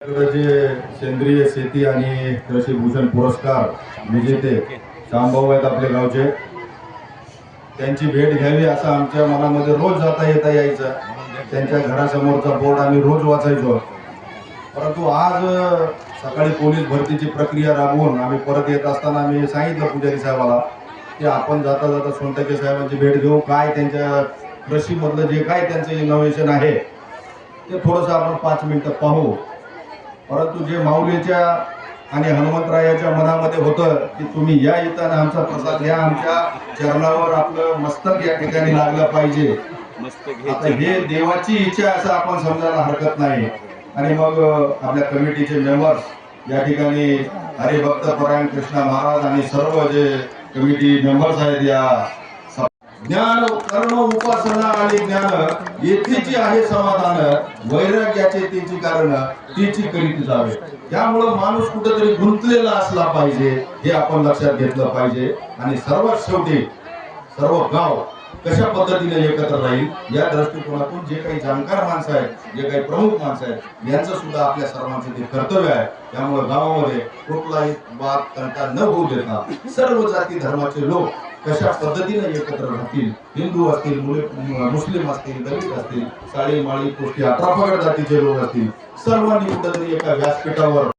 जे सेंद्रिय शेती आणि कृषी भूषण पुरस्कार विजेते शामभाऊ आहेत आपल्या गावचे, त्यांची भेट घ्यावी असं आमच्या मनामध्ये रोज जाता येता यायचं. त्यांच्या घरासमोरचा बोर्ड आम्ही रोज वाचायचो. परंतु आज सकाळी पोलीस भरतीची प्रक्रिया राबवून आम्ही परत येत असताना आम्ही सांगितलं पुजारी साहेबाला की आपण जाता जाता सोनटके साहेबांची भेट घेऊ. काय त्यांच्या कृषीमधलं जे काय त्यांचं इनोव्हेशन आहे ते थोडंसं आपण 5 मिनिटं पाहू. परंतु जे माऊलीच्या आणि हनुमंतरायाच्या मनामध्ये होतं की तुम्ही या इथं आमचा प्रसाद घ्या, आमच्या चरणावर आपलं मस्तक या ठिकाणी लागलं पाहिजे. आता हे देवाची इच्छा असं आपण समजायला हरकत नाही. आणि मग आपल्या कमिटीचे मेंबर्स या ठिकाणी हरिभक्त परायण कृष्णा महाराज आणि सर्व जे कमिटी मेंबर्स आहेत या ज्ञान कर्म उपासना आणि ज्ञान येथेची आहे समाधान, वैराग्याचे तेची कारण तेची करीत जावे. त्यामुळं माणूस कुठेतरी गुंतलेला असला पाहिजे हे आपण लक्षात घेतलं पाहिजे. आणि सर्वात शेवटी सर्व गाव कशा पद्धतीने एकत्र राहील या दृष्टिकोनातून जे काही जाणकार माणसं आहेत, जे काही प्रमुख माणसं आहेत, यांचं सुद्धा आपल्या सर्वांचं ते कर्तव्य आहे. त्यामुळे गावामध्ये कुठलाही वाद तंटा न होऊ देता सर्व जाती धर्माचे लोक कशा पद्धतीने एकत्र राहतील, हिंदू असतील, मुस्लिम असतील, दलित असतील, साळी माळी कुष्टी 18 पगड जातीचे लोक असतील, सर्वांनी कुठेतरी एका व्यासपीठावर